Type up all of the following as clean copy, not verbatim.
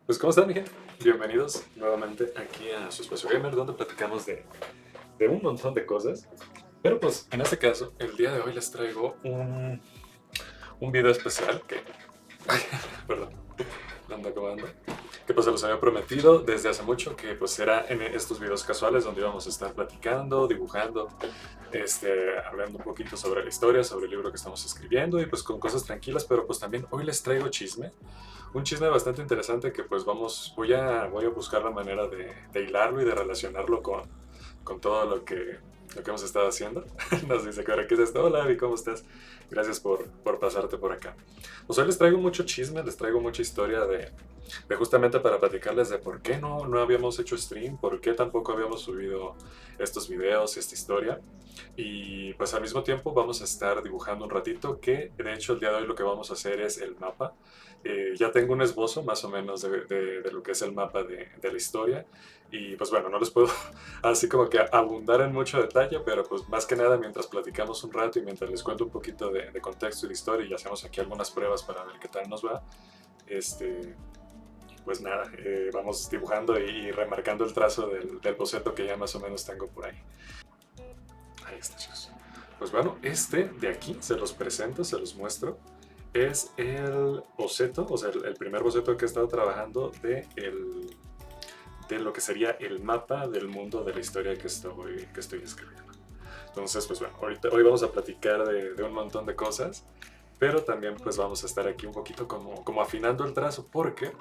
Pues, ¿cómo están, mi gente? Bienvenidos nuevamente aquí a su espacio gamer, donde platicamos de un montón de cosas. Pero, pues, en este caso, el día de hoy les traigo un video especial que... Ay, perdón, ando acabando. Que pues se los había prometido desde hace mucho, que pues era en estos videos casuales donde íbamos a estar platicando, dibujando, hablando un poquito sobre la historia, sobre el libro que estamos escribiendo y pues con cosas tranquilas, pero pues también hoy les traigo chisme. Un chisme bastante interesante que pues voy a buscar la manera de hilarlo y de relacionarlo con todo lo que hemos estado haciendo. Nos dice que ¿qué es esto? Hola, Abby, ¿cómo estás? Gracias por pasarte por acá. Pues hoy les traigo mucho chisme, les traigo mucha historia de justamente para platicarles de por qué no habíamos hecho stream, por qué tampoco habíamos subido estos videos, esta historia. Y pues al mismo tiempo vamos a estar dibujando un ratito, que de hecho el día de hoy lo que vamos a hacer es el mapa. Ya tengo un esbozo más o menos de lo que es el mapa de la historia. Y pues bueno, no les puedo así como que abundar en mucho detalle, pero pues más que nada mientras platicamos un rato y mientras les cuento un poquito de contexto y de historia y hacemos aquí algunas pruebas para ver qué tal nos va, este, pues nada, vamos dibujando y remarcando el trazo del boceto que ya más o menos tengo por ahí. Ahí está, chicos. Pues bueno, este de aquí se los presento, se los muestro. Es el boceto, o sea, el primer boceto que he estado trabajando de lo que sería el mapa del mundo de la historia que estoy escribiendo. Entonces, pues bueno, hoy vamos a platicar de un montón de cosas, pero también pues vamos a estar aquí un poquito como afinando el trazo, porque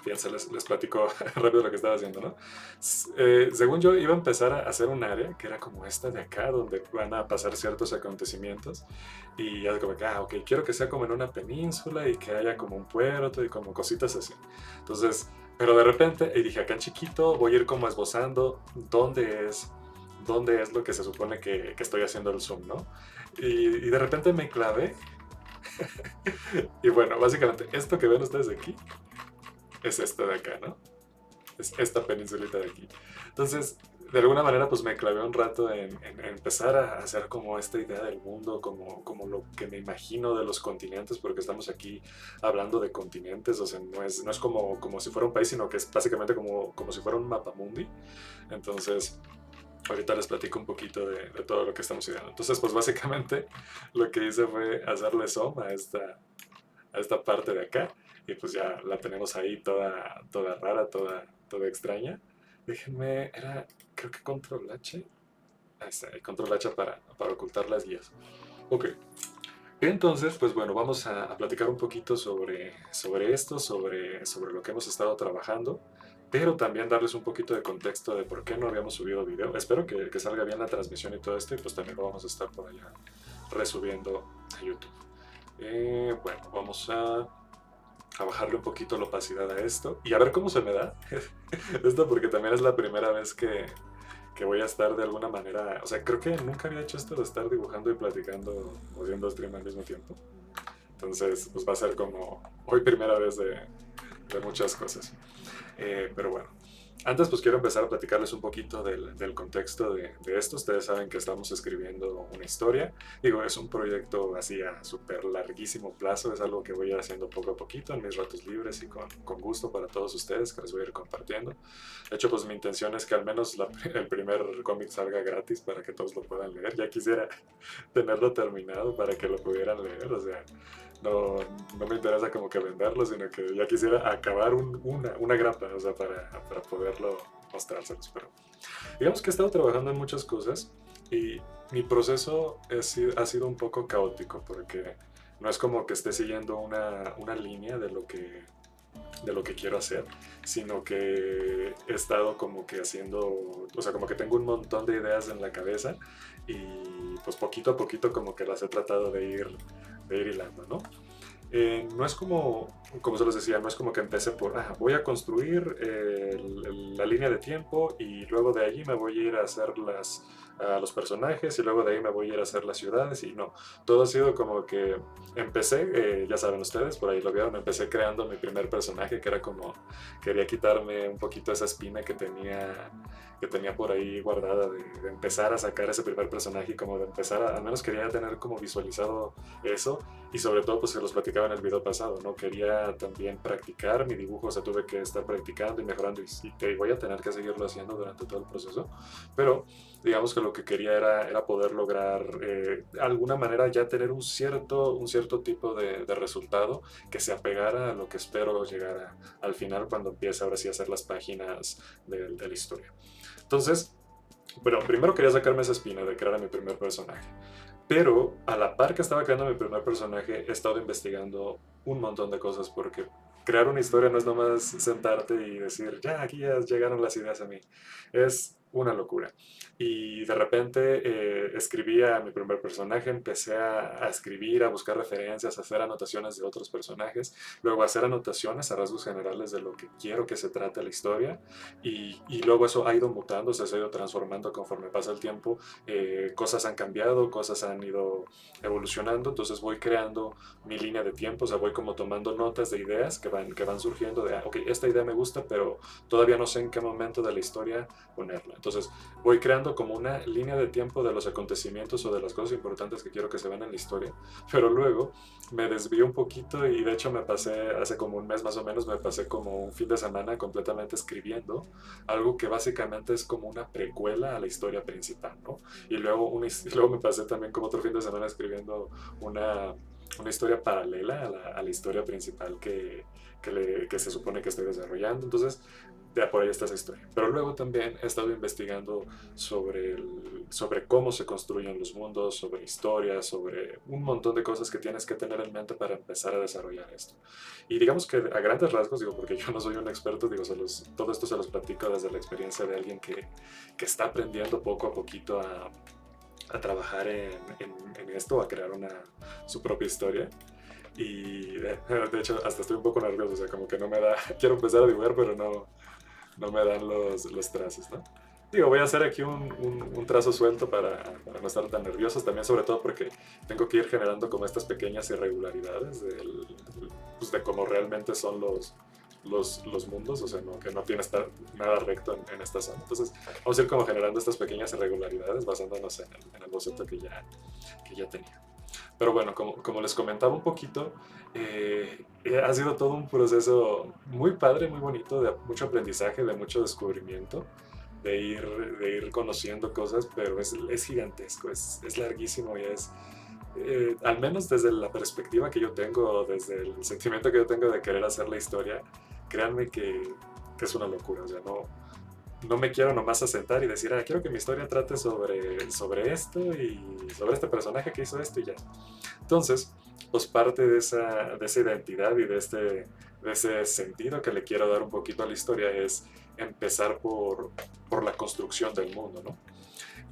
fíjense, les platico rápido lo que estaba haciendo, ¿no? Según yo, iba a empezar a hacer un área que era como esta de acá, donde van a pasar ciertos acontecimientos. Y ya como que, ok, quiero que sea como en una península y que haya como un puerto y como cositas así. Entonces, pero de repente, y dije, acá en chiquito voy a ir como esbozando dónde es lo que se supone que estoy haciendo el zoom, ¿no? Y de repente me clavé. Y bueno, básicamente, esto que ven ustedes aquí es esto de acá, ¿no? Es esta peninsulita de aquí. Entonces, de alguna manera, pues me clavé un rato en empezar a hacer como esta idea del mundo, como lo que me imagino de los continentes, porque estamos aquí hablando de continentes, o sea, no es como si fuera un país, sino que es básicamente como si fuera un mapamundi. Entonces, ahorita les platico un poquito de todo lo que estamos ideando. Entonces, pues básicamente lo que hice fue hacerle zoom a esta parte de acá y pues ya la tenemos ahí toda rara, toda extraña. Déjenme, creo que control H. Ahí está, el control H para ocultar las guías. Ok, entonces, pues bueno, vamos a platicar un poquito sobre esto, sobre lo que hemos estado trabajando, pero también darles un poquito de contexto de por qué no habíamos subido video. Espero que salga bien la transmisión y todo esto, y pues también lo vamos a estar por allá resubiendo a YouTube. Bueno, vamos a bajarle un poquito la opacidad a esto y a ver cómo se me da. Esto porque también es la primera vez que voy a estar de alguna manera, o sea, creo que nunca había hecho esto de estar dibujando y platicando o viendo stream al mismo tiempo. Entonces, pues va a ser como hoy primera vez de muchas cosas. Pero bueno, antes pues quiero empezar a platicarles un poquito del contexto de esto. Ustedes saben que estamos escribiendo una historia. Digo, es un proyecto así a súper larguísimo plazo. Es algo que voy a ir haciendo poco a poquito en mis ratos libres y con gusto para todos ustedes, que les voy a ir compartiendo. De hecho, pues mi intención es que al menos el primer cómic salga gratis para que todos lo puedan leer. Ya quisiera tenerlo terminado para que lo pudieran leer. O sea, no me interesa como que venderlo, sino que ya quisiera acabar una grapa, o sea, para poderlo mostrárselos. Pero digamos que he estado trabajando en muchas cosas y mi proceso ha sido un poco caótico porque no es como que esté siguiendo una línea de lo que quiero hacer, sino que he estado como que haciendo, o sea, como que tengo un montón de ideas en la cabeza y pues poquito a poquito como que las he tratado de ir hilando, ¿no? No es como se los decía, no es como que empecé por, voy a construir la línea de tiempo y luego de allí me voy a ir a hacer a los personajes y luego de ahí me voy a ir a hacer las ciudades y no, todo ha sido como que empecé, ya saben ustedes, por ahí lo vieron, empecé creando mi primer personaje que era como, quería quitarme un poquito esa espina que tenía por ahí guardada de empezar a sacar ese primer personaje y como de empezar al menos quería tener como visualizado eso y sobre todo pues se los platicaba en el video pasado, ¿no? Quería era también practicar mi dibujo, o sea, tuve que estar practicando y mejorando y que voy a tener que seguirlo haciendo durante todo el proceso, pero digamos que lo que quería era poder lograr de alguna manera ya tener un cierto tipo de resultado que se apegara a lo que espero llegar al final cuando empiece ahora sí a hacer las páginas de la historia. Entonces, bueno, primero quería sacarme esa espina de crear a mi primer personaje. Pero a la par que estaba creando mi primer personaje, he estado investigando un montón de cosas porque crear una historia no es nomás sentarte y decir, ya, aquí ya llegaron las ideas a mí. Es una locura. Y de repente escribía a mi primer personaje, empecé a escribir, a buscar referencias, a hacer anotaciones de otros personajes, luego a hacer anotaciones a rasgos generales de lo que quiero que se trate la historia y luego eso ha ido mutando, se ha ido transformando conforme pasa el tiempo, cosas han cambiado, cosas han ido evolucionando, entonces voy creando mi línea de tiempo, o sea, voy como tomando notas de ideas que van surgiendo de, ok, esta idea me gusta, pero todavía no sé en qué momento de la historia ponerla. Entonces voy creando como una línea de tiempo de los acontecimientos o de las cosas importantes que quiero que se vean en la historia, pero luego me desvío un poquito y de hecho me pasé, hace como un mes más o menos, me pasé como un fin de semana completamente escribiendo algo que básicamente es como una precuela a la historia principal, ¿no? Y luego, y luego me pasé también como otro fin de semana escribiendo una historia paralela a la historia principal que se supone que estoy desarrollando. Entonces, de por ahí está esa historia. Pero luego también he estado investigando sobre cómo se construyen los mundos, sobre historia, sobre un montón de cosas que tienes que tener en mente para empezar a desarrollar esto. Y digamos que a grandes rasgos, digo, porque yo no soy un experto, digo, todo esto se los platico desde la experiencia de alguien que está aprendiendo poco a poquito a trabajar en esto, a crear su propia historia. Y de hecho hasta estoy un poco nervioso, o sea, como que no me da, quiero empezar a dibujar, pero no me dan los trazos, ¿no? Digo, voy a hacer aquí un trazo suelto para no estar tan nerviosos, también sobre todo porque tengo que ir generando como estas pequeñas irregularidades pues de cómo realmente son los mundos, o sea, que no tiene nada recto en esta zona. Entonces, vamos a ir como generando estas pequeñas irregularidades basándonos en el boceto que ya tenía. Pero bueno, como les comentaba un poquito, ha sido todo un proceso muy padre, muy bonito, de mucho aprendizaje, de mucho descubrimiento, de ir conociendo cosas, pero es gigantesco, es larguísimo y al menos desde la perspectiva que yo tengo, desde el sentimiento que yo tengo de querer hacer la historia, créanme que es una locura, o sea, no me quiero nomás asentar y decir, quiero que mi historia trate sobre esto y sobre este personaje que hizo esto y ya. Entonces, pues parte de esa identidad y de ese sentido que le quiero dar un poquito a la historia es empezar por la construcción del mundo, ¿no?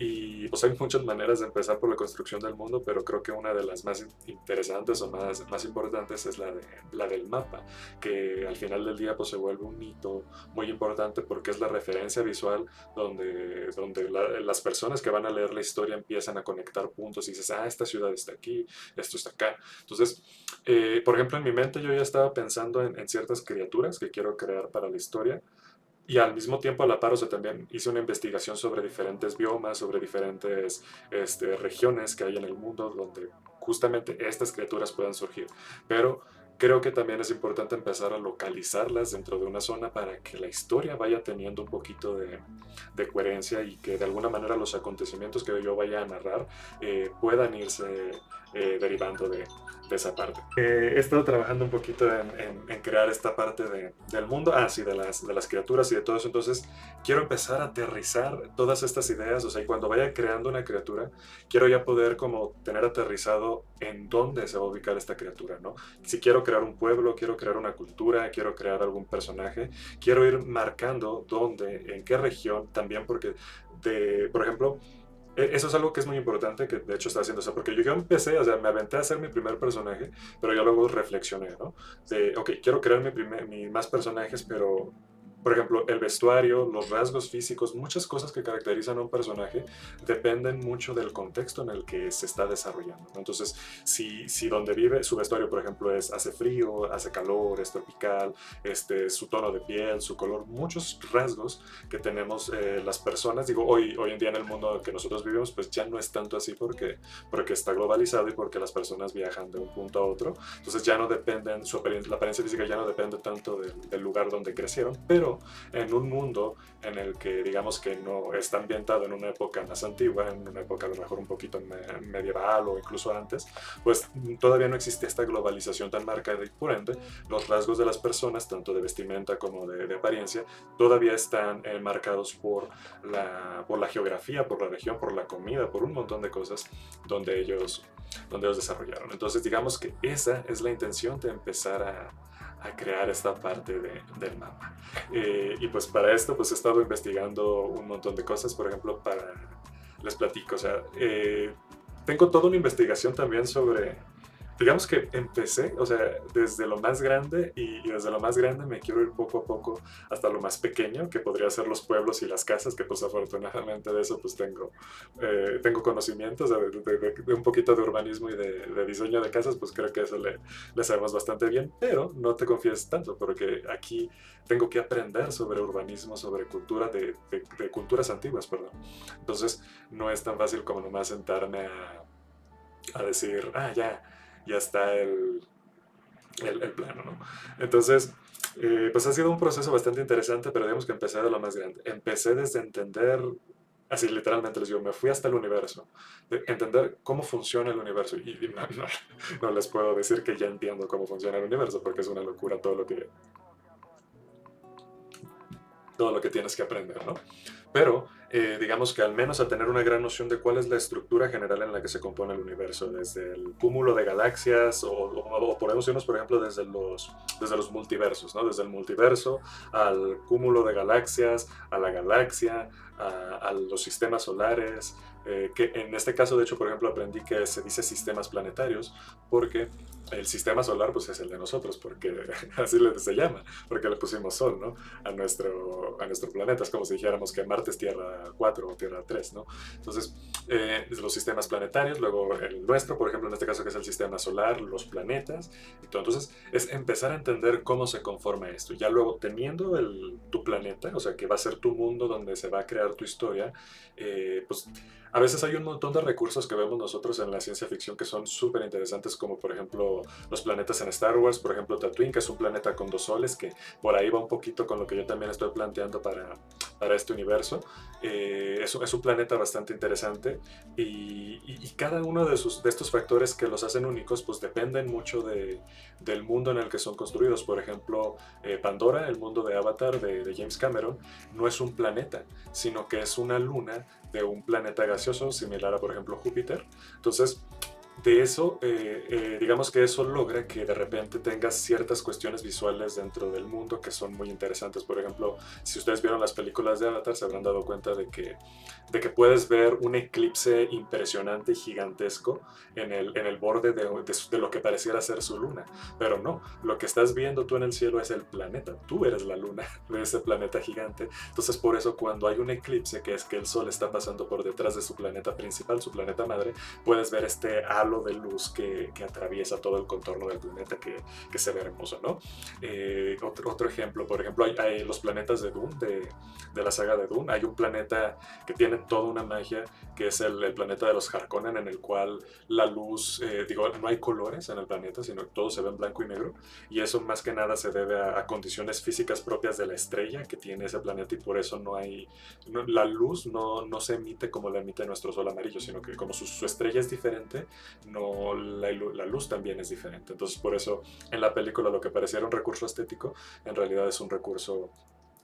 Y pues hay muchas maneras de empezar por la construcción del mundo, pero creo que una de las más interesantes o más importantes es la del mapa, que al final del día pues se vuelve un hito muy importante porque es la referencia visual donde las personas que van a leer la historia empiezan a conectar puntos y dices, esta ciudad está aquí, esto está acá. Entonces, por ejemplo, en mi mente yo ya estaba pensando en ciertas criaturas que quiero crear para la historia, y al mismo tiempo, a la par, o sea, también hice una investigación sobre diferentes biomas, sobre diferentes regiones que hay en el mundo donde justamente estas criaturas puedan surgir. Pero creo que también es importante empezar a localizarlas dentro de una zona para que la historia vaya teniendo un poquito de coherencia y que de alguna manera los acontecimientos que yo vaya a narrar puedan irse derivando de esa parte. He estado trabajando un poquito en crear esta parte del mundo, sí, de las criaturas y de todo eso, entonces quiero empezar a aterrizar todas estas ideas, o sea, y cuando vaya creando una criatura, quiero ya poder como tener aterrizado en dónde se va a ubicar esta criatura, ¿no? Si quiero crear un pueblo, quiero crear una cultura, quiero crear algún personaje, quiero ir marcando dónde, en qué región, también porque, por ejemplo, eso es algo que es muy importante, que de hecho está haciendo, o sea, porque yo empecé, o sea, me aventé a hacer mi primer personaje, pero yo luego reflexioné, ¿no? Ok, quiero crear mis más personajes, pero por ejemplo, el vestuario, los rasgos físicos, muchas cosas que caracterizan a un personaje dependen mucho del contexto en el que se está desarrollando, ¿no? Entonces, si donde vive su vestuario, por ejemplo, hace frío, hace calor, es tropical, su tono de piel, su color, muchos rasgos que tenemos las personas, digo, hoy en día en el mundo que nosotros vivimos, pues ya no es tanto así porque está globalizado y porque las personas viajan de un punto a otro, entonces ya no dependen, la apariencia física ya no depende tanto del lugar donde crecieron, pero en un mundo en el que digamos que no está ambientado en una época más antigua, en una época a lo mejor un poquito medieval o incluso antes, pues todavía no existe esta globalización tan marcada y por ende los rasgos de las personas, tanto de vestimenta como de apariencia, todavía están marcados por la geografía, por la región, por la comida, por un montón de cosas donde ellos desarrollaron. Entonces digamos que esa es la intención de empezar a crear esta parte del mapa. Y pues para esto pues he estado investigando un montón de cosas, por ejemplo, les platico, o sea, tengo toda una investigación también sobre, digamos que empecé, o sea, desde lo más grande y desde lo más grande me quiero ir poco a poco hasta lo más pequeño, que podría ser los pueblos y las casas, que pues afortunadamente de eso pues tengo conocimientos de un poquito de urbanismo y de diseño de casas, pues creo que eso le sabemos bastante bien, pero no te confíes tanto, porque aquí tengo que aprender sobre urbanismo, sobre cultura, de culturas antiguas, perdón. Entonces no es tan fácil como nomás sentarme a decir, ya está el plano, ¿no? Entonces, pues ha sido un proceso bastante interesante, pero digamos que empecé de lo más grande. Empecé desde entender, así literalmente les digo, me fui hasta el universo, de entender cómo funciona el universo. Y no les puedo decir que ya entiendo cómo funciona el universo, porque es una locura todo lo que tienes que aprender, ¿no? Pero digamos que al menos a tener una gran noción de cuál es la estructura general en la que se compone el universo, desde el cúmulo de galaxias, o podemos irnos, por ejemplo, desde los multiversos, ¿no? Desde el multiverso al cúmulo de galaxias, a la galaxia, a los sistemas solares, que en este caso, de hecho, por ejemplo, aprendí que se dice sistemas planetarios, porque el sistema solar, pues es el de nosotros, porque así se llama, porque le pusimos sol, ¿no? A nuestro planeta. Es como si dijéramos que Marte es Tierra 4 o Tierra 3, ¿no? Entonces, los sistemas planetarios, luego el nuestro, por ejemplo, en este caso que es el sistema solar, los planetas, y todo. Entonces, es empezar a entender cómo se conforma esto. Ya luego, teniendo tu planeta, o sea, que va a ser tu mundo donde se va a crear tu historia, pues a veces hay un montón de recursos que vemos nosotros en la ciencia ficción que son súper interesantes, como por ejemplo los planetas en Star Wars, por ejemplo Tatooine, que es un planeta con dos soles, que por ahí va un poquito con lo que yo también estoy planteando para este universo. Es un planeta bastante interesante y cada uno de estos factores que los hacen únicos pues dependen mucho del mundo en el que son construidos. Por ejemplo, Pandora, el mundo de Avatar de James Cameron, no es un planeta, sino que es una luna de un planeta gaseoso similar a, por ejemplo, Júpiter. Entonces, de eso, digamos que eso logra que de repente tengas ciertas cuestiones visuales dentro del mundo que son muy interesantes. Por ejemplo, si ustedes vieron las películas de Avatar, se habrán dado cuenta de que puedes ver un eclipse impresionante y gigantesco en el borde de lo que pareciera ser su luna. Pero no, lo que estás viendo tú en el cielo es el planeta. Tú eres la luna de ese planeta gigante. Entonces, por eso cuando hay un eclipse, que es que el sol está pasando por detrás de su planeta principal, su planeta madre, puedes ver este halo de luz que atraviesa todo el contorno del planeta que se ve hermoso, ¿no? Otro ejemplo, por ejemplo, hay los planetas de Dune, de la saga de Dune. Hay un planeta que tiene toda una magia, que es el planeta de los Harkonnen, en el cual la luz, no hay colores en el planeta, sino que todo se ve en blanco y negro, y eso más que nada se debe a condiciones físicas propias de la estrella que tiene ese planeta, y por eso la luz no se emite como la emite nuestro sol amarillo, sino que como su estrella es diferente, no la luz también es diferente. Entonces, por eso en la película lo que pareciera un recurso estético en realidad es un recurso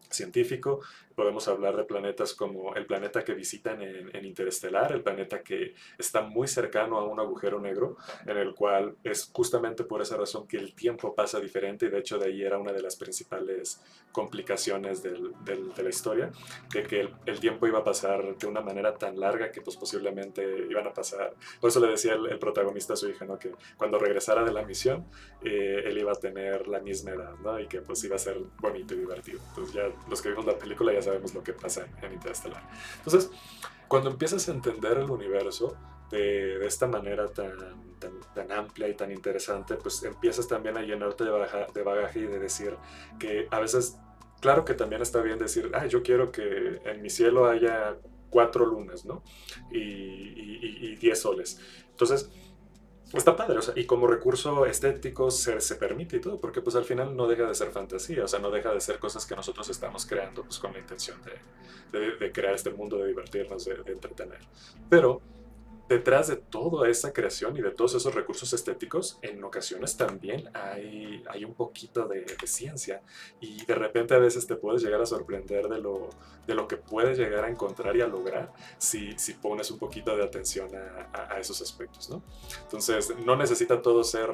científico. Podemos hablar de planetas como el planeta que visitan en Interestelar, el planeta que está muy cercano a un agujero negro, en el cual es justamente por esa razón que el tiempo pasa diferente, y de hecho de ahí era una de las principales complicaciones de la historia, de que el tiempo iba a pasar de una manera tan larga que pues posiblemente iban a pasar, por eso le decía el protagonista a su hija, ¿no? Que cuando regresara de la misión, él iba a tener la misma edad, ¿no? Y que pues iba a ser bonito y divertido. Entonces ya los que vimos la película ya sabemos lo que pasa en Interestelar. Entonces, cuando empiezas a entender el universo de esta manera tan amplia y tan interesante, pues empiezas también a llenarte de bagaje y de decir que a veces, claro que también está bien decir, yo quiero que en mi cielo haya 4 lunas, ¿no? Y 10 soles. Entonces, está padre, o sea, y como recurso estético se permite y todo, porque pues al final no deja de ser fantasía, o sea, no deja de ser cosas que nosotros estamos creando pues con la intención de crear este mundo, de divertirnos, de entretener. Pero detrás de toda esa creación y de todos esos recursos estéticos, en ocasiones también hay un poquito de ciencia y de repente a veces te puedes llegar a sorprender de lo que puedes llegar a encontrar y a lograr si pones un poquito de atención a esos aspectos, ¿no? Entonces, no necesita todo ser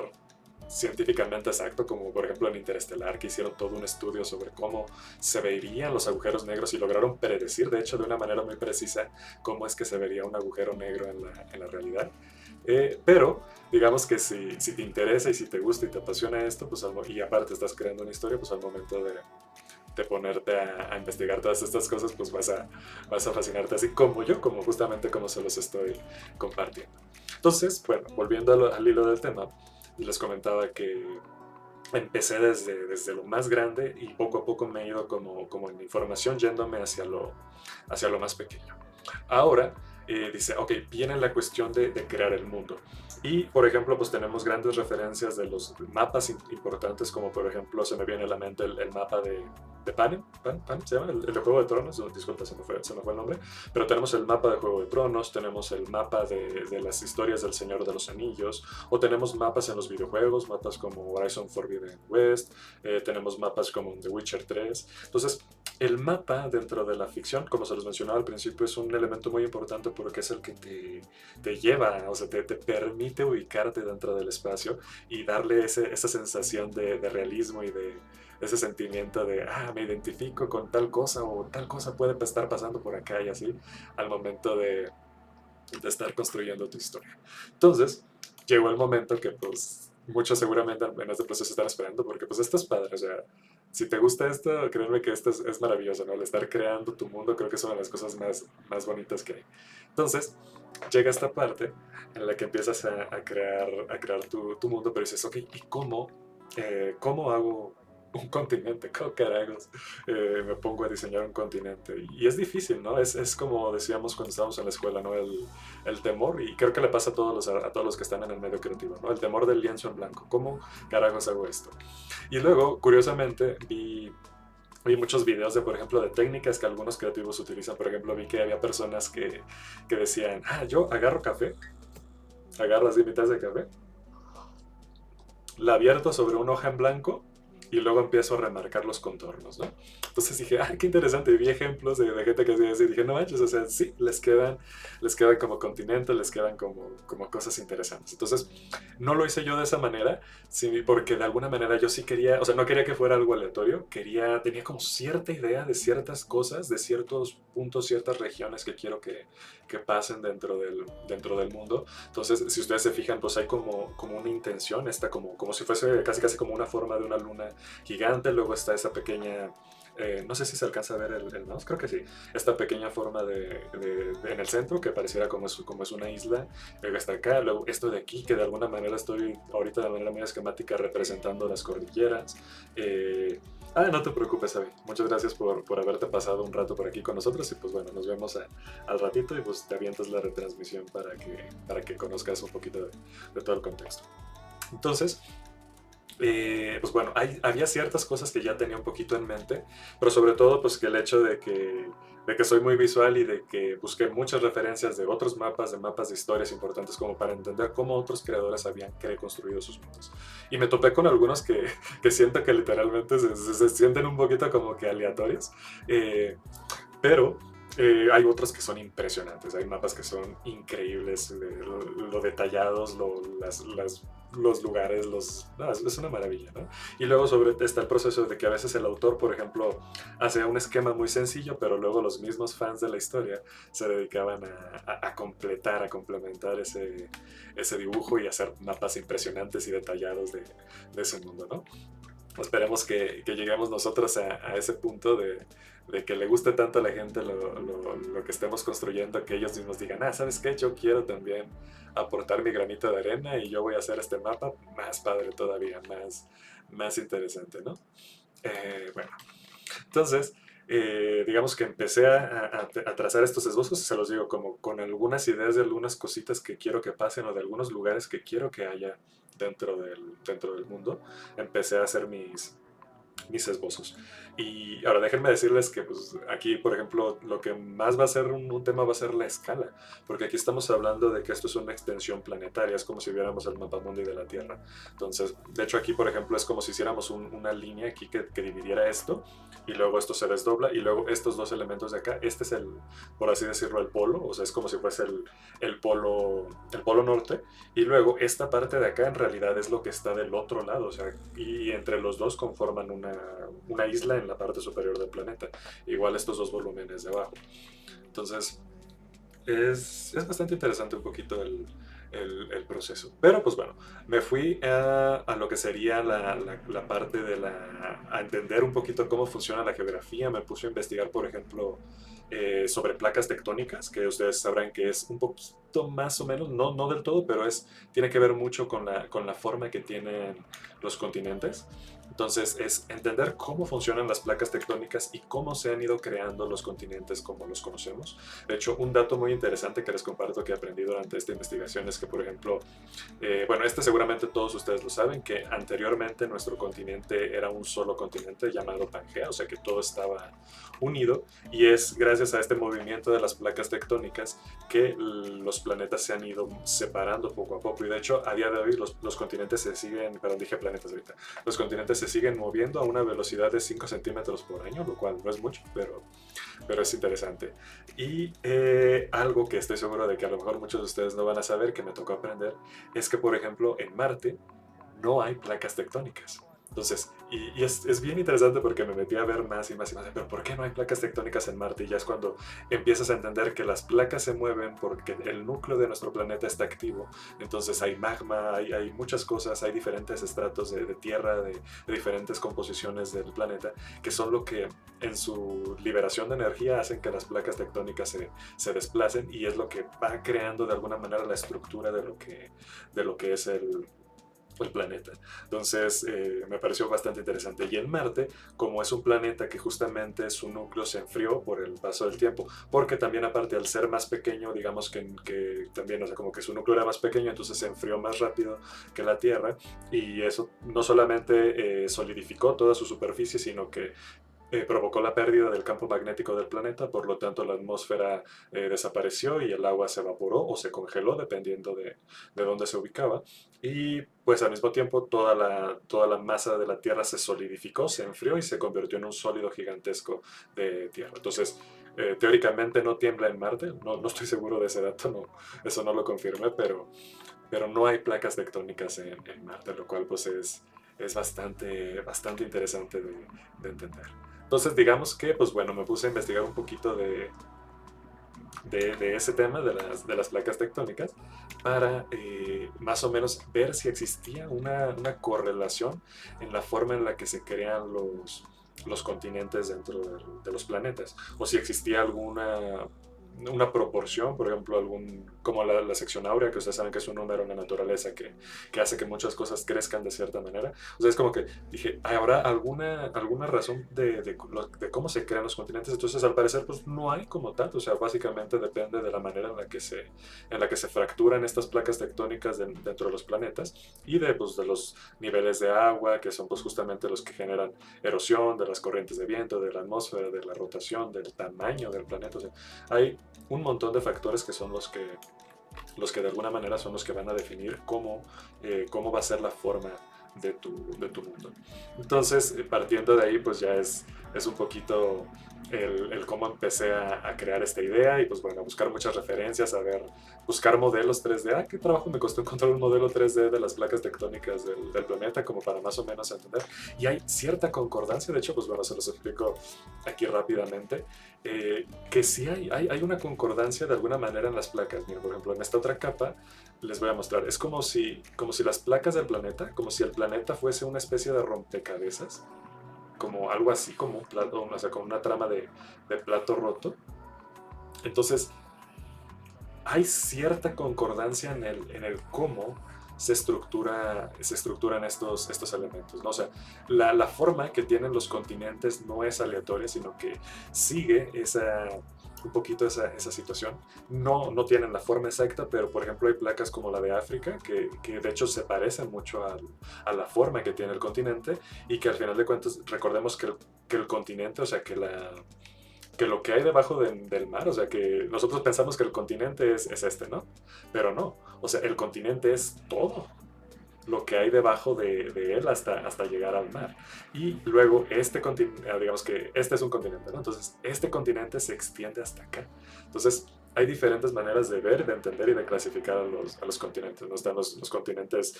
científicamente exacto, como por ejemplo en Interestelar, que hicieron todo un estudio sobre cómo se verían los agujeros negros y lograron predecir, de hecho, de una manera muy precisa, cómo es que se vería un agujero negro en la realidad. Pero digamos que si te interesa y si te gusta y te apasiona esto, pues y aparte estás creando una historia, pues al momento de ponerte a investigar todas estas cosas, pues vas a fascinarte así como yo, como justamente como se los estoy compartiendo. Entonces, bueno, volviendo al hilo del tema, les comentaba que empecé desde lo más grande y poco a poco me he ido como en información yéndome hacia lo más pequeño. Ahora dice, ok, viene la cuestión de crear el mundo. Y, por ejemplo, pues tenemos grandes referencias de los mapas importantes, como por ejemplo se me viene a la mente el mapa de Panem, Panem se llama, el de Juego de Tronos, disculpa, se me fue el nombre, pero tenemos el mapa de Juego de Tronos, tenemos el mapa de las historias del Señor de los Anillos, o tenemos mapas en los videojuegos, mapas como Horizon Forbidden West, tenemos mapas como The Witcher 3. Entonces, el mapa dentro de la ficción, como se los mencionaba al principio, es un elemento muy importante porque es el que te lleva, o sea, te permite ubicarte dentro del espacio y darle esa sensación de realismo y de ese sentimiento de, me identifico con tal cosa o tal cosa puede estar pasando por acá y así, al momento de estar construyendo tu historia. Entonces, llegó el momento que pues muchos seguramente en este proceso están esperando porque pues esto es padre, o sea, si te gusta esto, créeme que esto es maravilloso, ¿no? El estar creando tu mundo creo que es una de las cosas más bonitas que hay. Entonces, llega esta parte en la que empiezas a crear tu mundo, pero dices, ok, ¿y cómo hago un continente? ¿Cómo carajos me pongo a diseñar un continente? Y es difícil, ¿no? Es como decíamos cuando estábamos en la escuela, ¿no? El temor, y creo que le pasa a todos los que están en el medio creativo, ¿no? El temor del lienzo en blanco. ¿Cómo carajos hago esto? Y luego, curiosamente, vi muchos videos de, por ejemplo, de técnicas que algunos creativos utilizan. Por ejemplo, vi que había personas que decían, yo agarro café, agarro así mi taza de café, la abierto sobre una hoja en blanco y luego empiezo a remarcar los contornos, ¿no? Entonces dije, qué interesante, y vi ejemplos de gente que hacía así, y dije, no manches, o sea, sí, les quedan como continentes, les quedan como cosas interesantes. Entonces, no lo hice yo de esa manera, sí, porque de alguna manera yo sí quería, o sea, no quería que fuera algo aleatorio, tenía como cierta idea de ciertas cosas, de ciertos puntos, ciertas regiones que quiero que pasen dentro del mundo. Entonces, si ustedes se fijan, pues hay como una intención, está como si fuese casi como una forma de una luna gigante, luego está esa pequeña, no sé si se alcanza a ver el mouse, creo que sí, esta pequeña forma en el centro que pareciera como es una isla, luego está acá, luego esto de aquí que de alguna manera estoy ahorita de manera muy esquemática representando las cordilleras. No te preocupes, Abby. Muchas gracias por haberte pasado un rato por aquí con nosotros y pues bueno, nos vemos al ratito y pues te avientas la retransmisión para que conozcas un poquito de todo el contexto. Entonces, pues bueno, había ciertas cosas que ya tenía un poquito en mente, pero sobre todo pues que el hecho de que soy muy visual y de que busqué muchas referencias de otros mapas, de historias importantes como para entender cómo otros creadores habían construido sus mundos. Y me topé con algunos que siento que literalmente se sienten un poquito como que aleatorios, pero hay otros que son impresionantes, hay mapas que son increíbles, lo detallados, los lugares, no, es una maravilla, ¿no? Y luego está el proceso de que a veces el autor, por ejemplo, hace un esquema muy sencillo, pero luego los mismos fans de la historia se dedicaban a completar, a complementar ese dibujo y hacer mapas impresionantes y detallados de ese mundo, ¿no? Esperemos que lleguemos nosotros a ese punto de que le guste tanto a la gente lo que estemos construyendo, que ellos mismos digan, ah, ¿sabes qué? Yo quiero también aportar mi granito de arena y yo voy a hacer este mapa más padre todavía, más interesante, ¿no? Bueno, entonces, digamos que empecé a trazar estos esbozos, y se los digo como con algunas ideas de algunas cositas que quiero que pasen o de algunos lugares que quiero que haya dentro del mundo. Empecé a hacer mis esbozos. Y ahora déjenme decirles que pues, aquí, por ejemplo, lo que más va a ser un tema va a ser la escala, porque aquí estamos hablando de que esto es una extensión planetaria, es como si viéramos el mapa mundi de la Tierra. Entonces, de hecho aquí, por ejemplo, es como si hiciéramos una línea aquí que dividiera esto, y luego esto se desdobla, y luego estos dos elementos de acá, este es el, por así decirlo, el polo, o sea, es como si fuese el polo norte, y luego esta parte de acá en realidad es lo que está del otro lado, o sea, y entre los dos conforman una isla en la parte superior del planeta. Igual estos dos volúmenes de abajo. Entonces, es bastante interesante un poquito el proceso. Pero pues bueno, me fui a lo que sería la parte de a entender un poquito cómo funciona la geografía. Me puse a investigar, por ejemplo, sobre placas tectónicas, que ustedes sabrán que es un poquito más o menos, no del todo, pero tiene que ver mucho con la forma que tienen los continentes. Entonces es entender cómo funcionan las placas tectónicas y cómo se han ido creando los continentes como los conocemos. De hecho, un dato muy interesante que les comparto que aprendí durante esta investigación es que, por ejemplo, bueno, este seguramente todos ustedes lo saben, que anteriormente nuestro continente era un solo continente llamado Pangea, o sea que todo estaba unido, y es gracias a este movimiento de las placas tectónicas que los planetas se han ido separando poco a poco, y de hecho a día de hoy los continentes se siguen, perdón, dije planetas ahorita, los continentes se siguen moviendo a una velocidad de 5 centímetros por año, lo cual no es mucho, pero es interesante. Y algo que estoy seguro de que a lo mejor muchos de ustedes no van a saber, que me tocó aprender, es que, por ejemplo, en Marte no hay placas tectónicas. Entonces, y es bien interesante porque me metí a ver más y más y más, pero ¿por qué no hay placas tectónicas en Marte? Y ya es cuando empiezas a entender que las placas se mueven porque el núcleo de nuestro planeta está activo. Entonces hay magma, hay muchas cosas, hay diferentes estratos de tierra, de diferentes composiciones del planeta, que son lo que en su liberación de energía hacen que las placas tectónicas se desplacen, y es lo que va creando de alguna manera la estructura de lo que es el planeta. Entonces me pareció bastante interesante. Y en Marte, como es un planeta que justamente su núcleo se enfrió por el paso del tiempo, porque también aparte al ser más pequeño, digamos que también, o sea, como que su núcleo era más pequeño, entonces se enfrió más rápido que la Tierra, y eso no solamente solidificó toda su superficie, sino que provocó la pérdida del campo magnético del planeta, por lo tanto la atmósfera desapareció y el agua se evaporó o se congeló, dependiendo de dónde se ubicaba. Y pues al mismo tiempo toda la masa de la Tierra se solidificó, se enfrió y se convirtió en un sólido gigantesco de Tierra. Entonces, teóricamente no tiembla en Marte, no estoy seguro de ese dato, eso no lo confirmé, pero no hay placas tectónicas en Marte, lo cual pues es bastante interesante de entender. Entonces, digamos que, pues bueno, me puse a investigar un poquito de ese tema, de las placas tectónicas, para más o menos ver si existía una correlación en la forma en la que se crean los continentes dentro de los planetas, o si existía alguna una proporción, por ejemplo, como la sección áurea, que ustedes saben que es un número en la naturaleza que hace que muchas cosas crezcan de cierta manera. O sea, es como que dije, ¿habrá alguna razón de cómo se crean los continentes? Entonces, al parecer, pues no hay como tal. O sea, básicamente depende de la manera en la que se fracturan estas placas tectónicas dentro de los planetas, y pues, de los niveles de agua, que son pues justamente los que generan erosión, de las corrientes de viento, de la atmósfera, de la rotación, del tamaño del planeta. O sea, hay un montón de factores que son los que de alguna manera son los que van a definir cómo va a ser la forma de tu mundo. Entonces, partiendo de ahí, pues ya es un poquito el cómo empecé a crear esta idea, y pues bueno, a buscar muchas referencias, buscar modelos 3D. Qué trabajo me costó encontrar un modelo 3D de las placas tectónicas del planeta, como para más o menos entender. Y hay cierta concordancia, de hecho, pues bueno, se los explico aquí rápidamente, que sí hay una concordancia de alguna manera en las placas. Mira, por ejemplo, en esta otra capa les voy a mostrar. Es como si las placas del planeta, como si el planeta fuese una especie de rompecabezas, como algo así, como un plato, o sea, como una trama de plato roto. Entonces, hay cierta concordancia en el cómo se estructuran estos elementos, ¿no? O sea, la forma que tienen los continentes no es aleatoria, sino que sigue un poquito esa situación. No tienen la forma exacta, pero por ejemplo hay placas como la de África, que de hecho se parecen mucho a la forma que tiene el continente y que al final de cuentas recordemos que el continente, o sea, que lo que hay debajo del mar, o sea, que nosotros pensamos que el continente es este, ¿no? Pero no, o sea, el continente es todo lo que hay debajo de él hasta llegar al mar. Y luego este continente, digamos que este es un continente, ¿no? Entonces, este continente se extiende hasta acá. Entonces, hay diferentes maneras de ver, de entender y de clasificar a los continentes, ¿no? Están los continentes,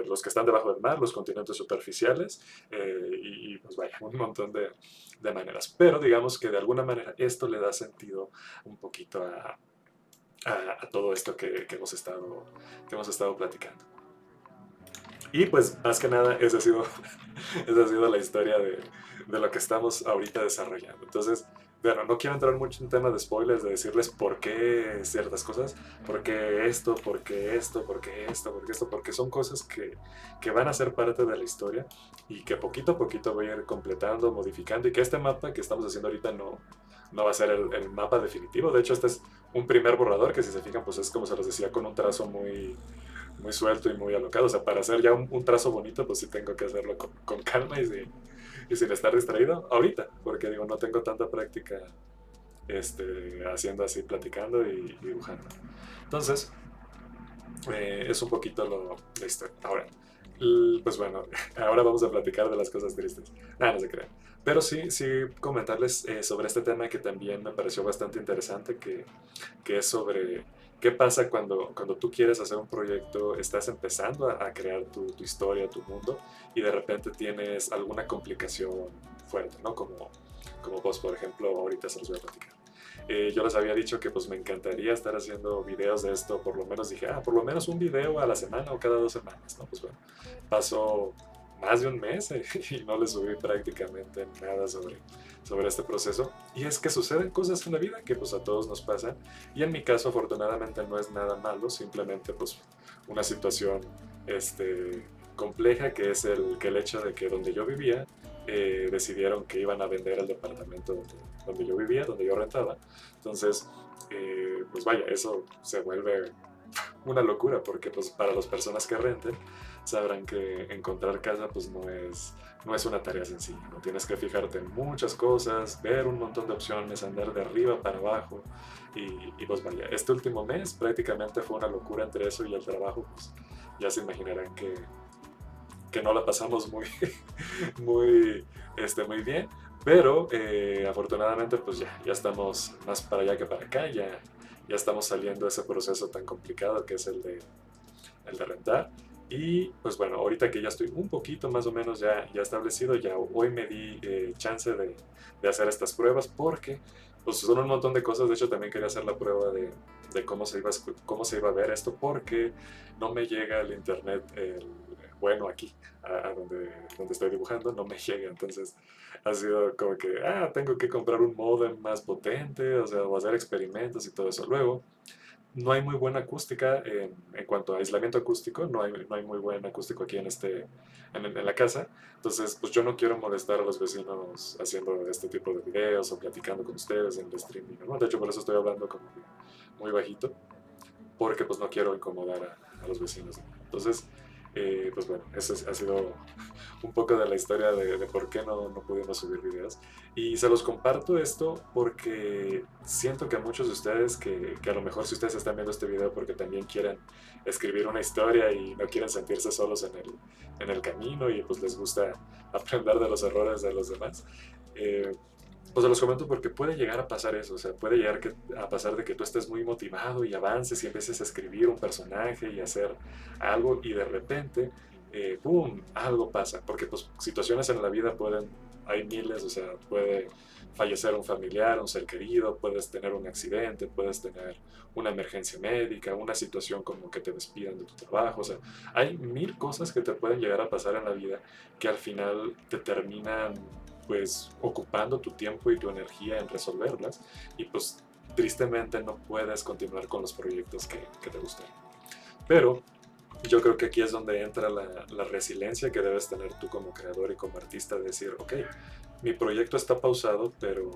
los que están debajo del mar, los continentes superficiales, pues vaya, un montón de maneras. Pero digamos que de alguna manera esto le da sentido un poquito a todo esto que hemos estado platicando. Y pues más que nada esa ha sido la historia de lo que estamos ahorita desarrollando. Entonces, bueno, no quiero entrar mucho en temas de spoilers, de decirles por qué ciertas cosas, por qué esto, por qué esto, por qué esto, por qué esto, porque son cosas que van a ser parte de la historia y que poquito a poquito voy a ir completando, modificando y que este mapa que estamos haciendo ahorita no va a ser el mapa definitivo. De hecho, este es un primer borrador que si se fijan, pues es como se los decía, con un trazo muy suelto y muy alocado. O sea, para hacer ya un trazo bonito, pues sí tengo que hacerlo con calma y sin estar distraído ahorita, porque digo, no tengo tanta práctica haciendo así, platicando y dibujando. Entonces, es un poquito la historia. Ahora, pues bueno, ahora vamos a platicar de las cosas tristes. Nada, no se crean. Pero sí comentarles sobre este tema que también me pareció bastante interesante, que es sobre qué pasa cuando tú quieres hacer un proyecto, estás empezando a crear tu historia, tu mundo, y de repente tienes alguna complicación fuerte, ¿no? Como vos, por ejemplo, ahorita se los voy a platicar. Yo les había dicho que pues me encantaría estar haciendo videos de esto, por lo menos dije, por lo menos un video a la semana o cada 2 semanas, ¿no? Pues bueno, pasó más de un mes y no les subí prácticamente nada sobre este proceso. Y es que suceden cosas en la vida que pues a todos nos pasan. Y en mi caso afortunadamente no es nada malo, simplemente pues una situación compleja que es que el hecho de que donde yo vivía decidieron que iban a vender el departamento donde yo vivía, donde yo rentaba. Entonces, pues vaya, eso se vuelve una locura porque pues para las personas que renten sabrán que encontrar casa pues no es una tarea sencilla, no tienes que fijarte en muchas cosas, ver un montón de opciones, andar de arriba para abajo y pues vaya, este último mes prácticamente fue una locura entre eso y el trabajo, pues ya se imaginarán que no la pasamos muy, muy bien, pero afortunadamente pues ya estamos más para allá que para acá, ya estamos saliendo de ese proceso tan complicado que es el de rentar. Y pues bueno, ahorita que ya estoy un poquito más o menos ya establecido, ya hoy me di chance de hacer estas pruebas porque pues son un montón de cosas. De hecho también quería hacer la prueba de cómo se iba a ver esto porque no me llega el internet bueno aquí, a donde estoy dibujando, no me llega. Entonces ha sido como que, tengo que comprar un modem más potente, o sea, o hacer experimentos y todo eso. Luego, no hay muy buena acústica en cuanto a aislamiento acústico, no hay muy buen acústico aquí en la casa. Entonces, pues yo no quiero molestar a los vecinos haciendo este tipo de videos o platicando con ustedes en el streaming, ¿no? De hecho, por eso estoy hablando como muy bajito, porque pues no quiero incomodar a los vecinos, ¿no? Entonces, pues bueno, eso ha sido un poco de la historia de por qué no pudimos subir videos. Y se los comparto esto porque siento que a muchos de ustedes, que a lo mejor si ustedes están viendo este video porque también quieren escribir una historia y no quieren sentirse solos en el camino y pues les gusta aprender de los errores de los demás, pues se los comento porque puede llegar a pasar eso, o sea, puede llegar a pasar de que tú estés muy motivado y avances y empieces a escribir un personaje y hacer algo y de repente, ¡boom!, algo pasa, porque pues situaciones en la vida pueden hay miles, o sea, puede fallecer un familiar, un ser querido, puedes tener un accidente, puedes tener una emergencia médica, una situación como que te despidan de tu trabajo, o sea, hay mil cosas que te pueden llegar a pasar en la vida que al final te terminan pues ocupando tu tiempo y tu energía en resolverlas y pues tristemente no puedes continuar con los proyectos que te gustan. Pero yo creo que aquí es donde entra la resiliencia que debes tener tú como creador y como artista, de decir, ok, mi proyecto está pausado, pero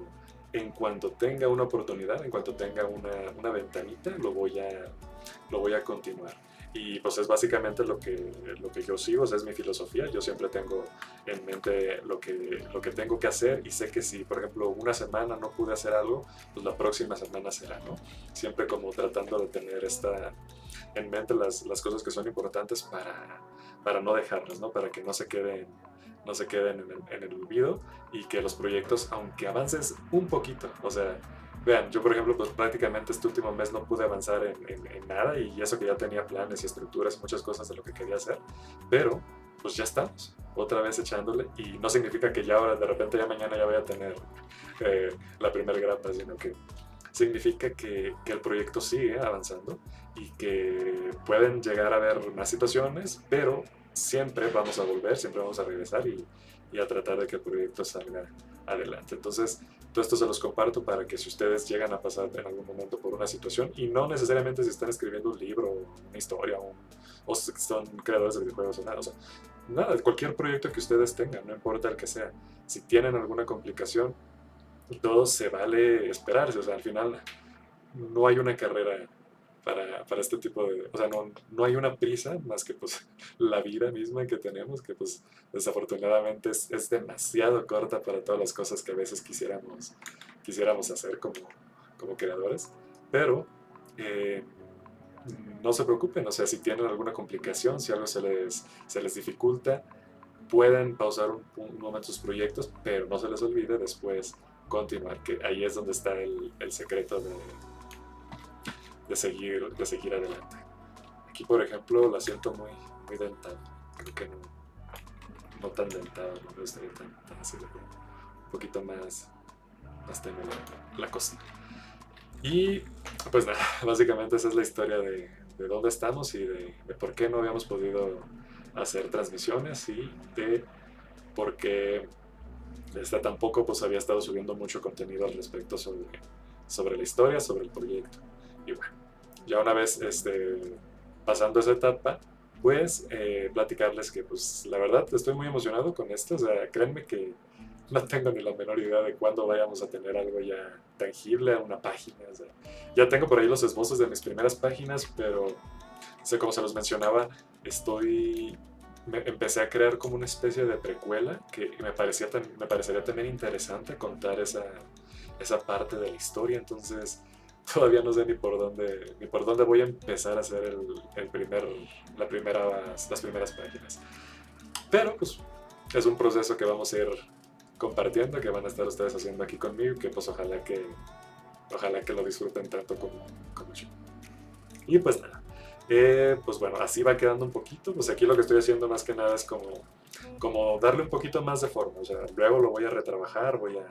en cuanto tenga una oportunidad, en cuanto tenga una ventanita, lo voy a continuar. Y pues es básicamente lo que yo sigo, o sea, es mi filosofía. Yo siempre tengo en mente lo que tengo que hacer y sé que si, por ejemplo, una semana no pude hacer algo, pues la próxima semana será, ¿no? Siempre como tratando de tener en mente las cosas que son importantes para no dejarlas, ¿no? Para que no se queden en el olvido y que los proyectos, aunque avances un poquito, o sea, vean, yo por ejemplo, pues prácticamente este último mes no pude avanzar en nada y eso que ya tenía planes y estructuras y muchas cosas de lo que quería hacer, pero pues ya estamos otra vez echándole y no significa que ya ahora de repente ya mañana ya voy a tener la primera grapa, sino que significa que el proyecto sigue avanzando y que pueden llegar a haber más situaciones, pero siempre vamos a volver, siempre vamos a regresar y a tratar de que el proyecto salga adelante. Entonces, todo esto se los comparto para que si ustedes llegan a pasar en algún momento por una situación, y no necesariamente si están escribiendo un libro, una historia, o si son creadores de videojuegos o nada, o sea, nada, cualquier proyecto que ustedes tengan, no importa el que sea, si tienen alguna complicación, todo se vale esperarse, o sea, al final no hay una carrera para este tipo de, o sea, no hay una prisa más que pues la vida misma que tenemos, que pues desafortunadamente es demasiado corta para todas las cosas que a veces quisiéramos hacer como creadores, pero eh, no se preocupen, o sea, si tienen alguna complicación, si algo se les dificulta, pueden pausar un momento sus proyectos, pero no se les olvide después continuar, que ahí es donde está el secreto de seguir adelante. Aquí, por ejemplo, la siento muy dentada. Creo que no tan dentada, no me gustaría tan así, un poquito más tenue la cosa. Y pues nada, básicamente esa es la historia de dónde estamos y de por qué no habíamos podido hacer transmisiones y de por qué tampoco pues había estado subiendo mucho contenido al respecto sobre la historia, sobre el proyecto. Y bueno, ya una vez pasando esa etapa, pues platicarles que pues la verdad estoy muy emocionado con esto, o sea, créanme que no tengo ni la menor idea de cuándo vayamos a tener algo ya tangible, una página, o sea, ya tengo por ahí los esbozos de mis primeras páginas, pero como se los mencionaba, empecé a crear como una especie de precuela que me parecería también interesante contar esa parte de la historia, entonces todavía no sé ni por dónde voy a empezar a hacer las primeras páginas. Pero pues es un proceso que vamos a ir compartiendo, que van a estar ustedes haciendo aquí conmigo, que pues ojalá que lo disfruten tanto como yo. Y pues nada, pues bueno, así va quedando un poquito. Pues aquí lo que estoy haciendo más que nada es como darle un poquito más de forma. O sea, luego lo voy a retrabajar, voy a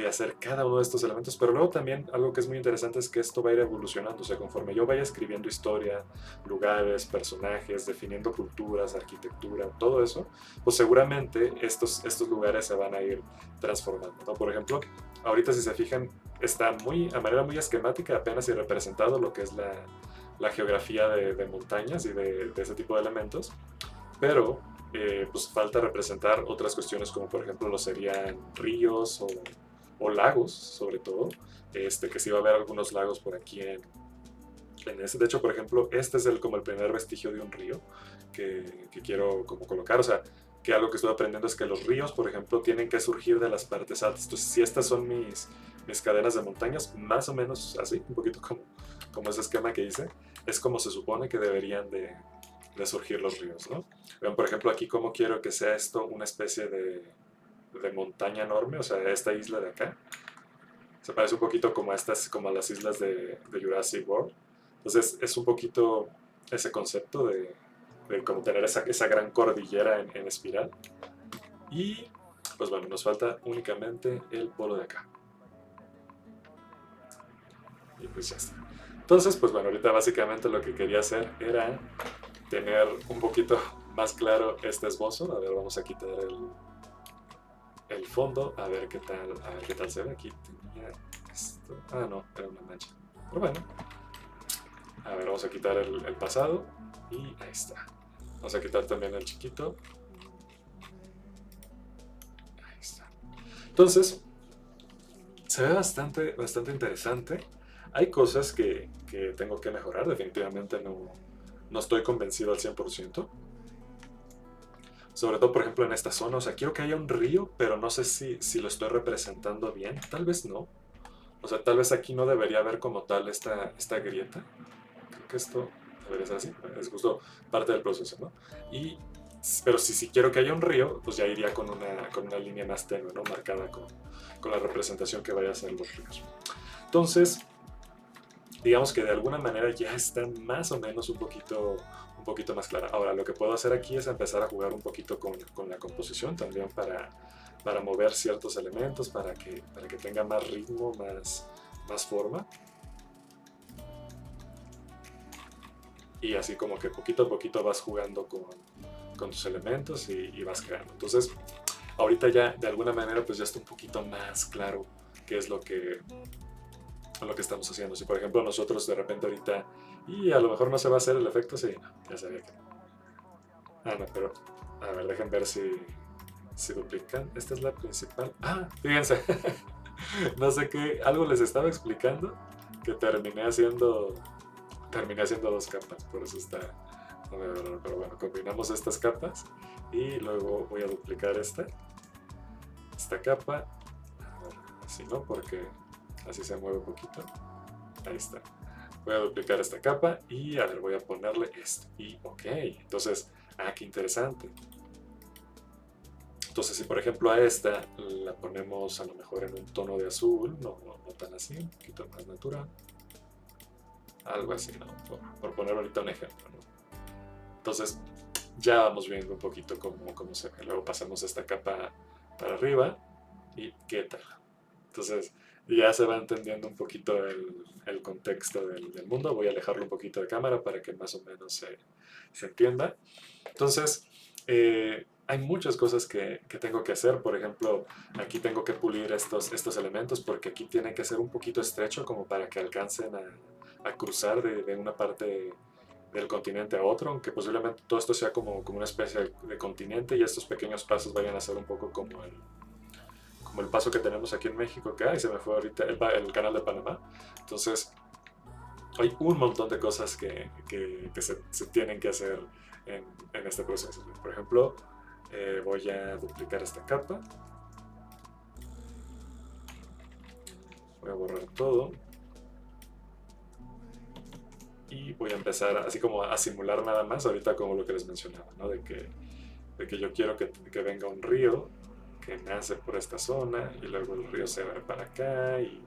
hacer cada uno de estos elementos. Pero luego también algo que es muy interesante es que esto va a ir evolucionando. O sea, conforme yo vaya escribiendo historia, lugares, personajes, definiendo culturas, arquitectura, todo eso, pues seguramente estos lugares se van a ir transformando, ¿no? Por ejemplo, ahorita si se fijan, está a manera muy esquemática apenas y representado lo que es la geografía de montañas y de ese tipo de elementos, pero pues falta representar otras cuestiones como por ejemplo lo serían ríos o lagos sobre todo, que sí va a haber algunos lagos por aquí en ese. De hecho, por ejemplo, este es como el primer vestigio de un río que quiero como colocar, o sea, que algo que estoy aprendiendo es que los ríos, por ejemplo, tienen que surgir de las partes altas. Entonces, si estas son mis cadenas de montañas, más o menos así, un poquito como ese esquema que hice, es como se supone que deberían de surgir los ríos, ¿no? Vean, por ejemplo, aquí cómo quiero que sea esto una especie de montaña enorme, o sea, esta isla de acá. Se parece un poquito como a las islas de Jurassic World. Entonces, es un poquito ese concepto de como tener esa gran cordillera en espiral. Y Pues bueno, nos falta únicamente el polo de acá. Y pues ya está. Entonces, pues bueno, ahorita básicamente lo que quería hacer era tener un poquito más claro este esbozo. A ver, vamos a quitar el fondo, a ver qué tal se ve. Aquí tenía esto. Ah, no, era una mancha. Pero bueno, a ver, vamos a quitar el pasado y ahí está. Vamos a quitar también el chiquito. Ahí está. Entonces, se ve bastante interesante. Hay cosas que tengo que mejorar, definitivamente no estoy convencido al 100%. Sobre todo, por ejemplo, en esta zona. O sea, quiero que haya un río, pero no sé si lo estoy representando bien. Tal vez no. O sea, tal vez aquí no debería haber como tal esta grieta. Creo que esto debería ser así. Es justo parte del proceso, ¿no? Pero si quiero que haya un río, pues ya iría con una línea más tenue, ¿no? Marcada con la representación que vaya a ser los ríos. Entonces, digamos que de alguna manera ya está más o menos un poquito más clara. Ahora, lo que puedo hacer aquí es empezar a jugar un poquito con la composición también para mover ciertos elementos, para que tenga más ritmo, más forma. Y así como que poquito a poquito vas jugando con tus elementos y vas creando. Entonces, ahorita ya de alguna manera pues ya está un poquito más claro qué es lo que estamos haciendo. Si por ejemplo nosotros de repente ahorita, y a lo mejor no se va a hacer el efecto, sí, no, ya sabía que no. Ah, no, pero a ver, dejen ver si duplican. Esta es la principal. Ah, fíjense, no sé qué, algo les estaba explicando que terminé haciendo dos capas, por eso está. Pero bueno, combinamos estas capas y luego voy a duplicar esta capa. A ver, así no, porque así se mueve un poquito. Ahí está. Voy a duplicar esta capa y a ver, voy a ponerle esto. Y ok, entonces, qué interesante. Entonces, si por ejemplo a esta la ponemos a lo mejor en un tono de azul, no tan así, un poquito más natural. Algo así, ¿no? Por poner ahorita un ejemplo, ¿no? Entonces, ya vamos viendo un poquito cómo se ve. Luego pasamos esta capa para arriba y qué tal. Entonces, ya se va entendiendo un poquito el contexto del mundo. Voy a alejarlo un poquito de cámara para que más o menos se entienda. Entonces, hay muchas cosas que tengo que hacer. Por ejemplo, aquí tengo que pulir estos elementos porque aquí tienen que ser un poquito estrecho como para que alcancen a cruzar de una parte del continente a otro, aunque posiblemente todo esto sea como una especie de continente y estos pequeños pasos vayan a ser un poco como el paso que tenemos aquí en México, que se me fue ahorita el canal de Panamá. Entonces, hay un montón de cosas que se tienen que hacer en este proceso. Por ejemplo, voy a duplicar esta capa. Voy a borrar todo. Y voy a empezar así como a simular nada más, ahorita como lo que les mencionaba, ¿no? De que yo quiero que venga un río que nace por esta zona y luego el río se va para acá y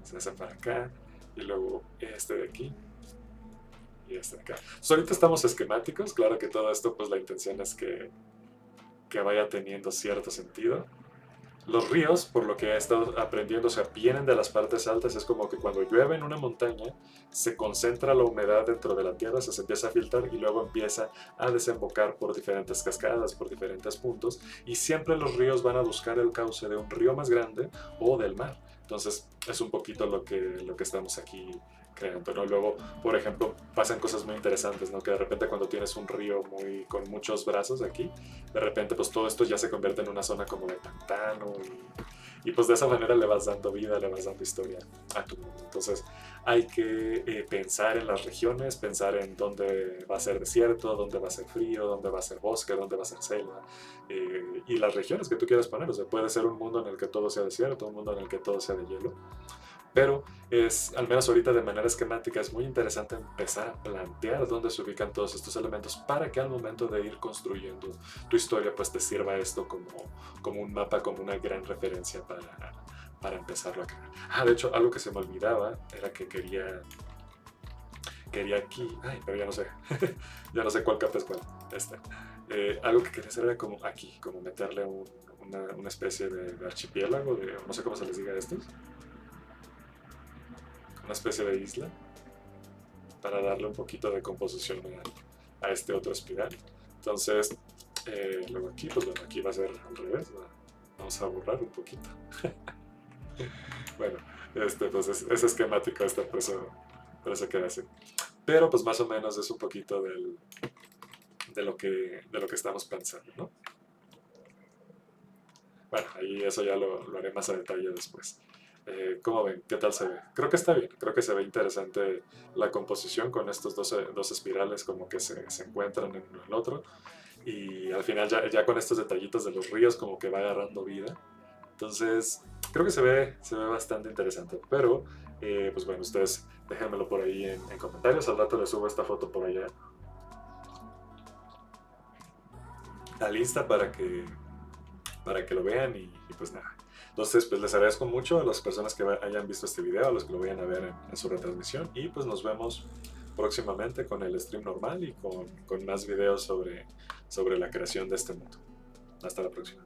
se hace para acá y luego este de aquí y este de acá. Entonces, ahorita estamos esquemáticos, claro que todo esto pues la intención es que vaya teniendo cierto sentido. Los ríos, por lo que he estado aprendiendo, o sea, vienen de las partes altas. Es como que cuando llueve en una montaña, se concentra la humedad dentro de la tierra, se empieza a filtrar y luego empieza a desembocar por diferentes cascadas, por diferentes puntos. Y siempre los ríos van a buscar el cauce de un río más grande o del mar. Entonces, es un poquito lo que estamos aquí creando, ¿no? Luego, por ejemplo, pasan cosas muy interesantes, ¿no? Que de repente cuando tienes un río con muchos brazos aquí, de repente pues todo esto ya se convierte en una zona como de pantano y pues de esa manera le vas dando vida, le vas dando historia a tu mundo. Entonces hay que pensar en las regiones, pensar en dónde va a ser desierto, dónde va a ser frío, dónde va a ser bosque, dónde va a ser selva y las regiones que tú quieras poner. O sea, puede ser un mundo en el que todo sea desierto, un mundo en el que todo sea de hielo. Pero al menos ahorita de manera esquemática, es muy interesante empezar a plantear dónde se ubican todos estos elementos para que al momento de ir construyendo tu historia, pues te sirva esto como un mapa, como una gran referencia para empezarlo a crear. De hecho, algo que se me olvidaba era que quería aquí, pero ya no sé, ya no sé cuál capa es cuál. Algo que quería hacer era como aquí, como meterle una especie de archipiélago, no sé cómo se les diga a estos, una especie de isla, para darle un poquito de composición a este otro espiral. Entonces, luego aquí, pues bueno, aquí va a ser al revés, vamos a borrar un poquito. Bueno, pues es esquemático esta, por eso queda así. Pero pues más o menos es un poquito de lo que estamos pensando, ¿no? Bueno, ahí eso ya lo haré más a detalle después. ¿Cómo ven? ¿Qué tal se ve? Creo que está bien, creo que se ve interesante la composición con estos dos espirales como que se encuentran en uno en el otro, y al final ya con estos detallitos de los ríos como que va agarrando vida. Entonces, creo que se ve bastante interesante, pero pues bueno, ustedes déjenmelo por ahí en comentarios, al rato les subo esta foto por allá al Insta para que lo vean y pues nada. Entonces, pues les agradezco mucho a las personas que hayan visto este video, a los que lo vayan a ver en su retransmisión, y pues nos vemos próximamente con el stream normal y con más videos sobre la creación de este mundo. Hasta la próxima.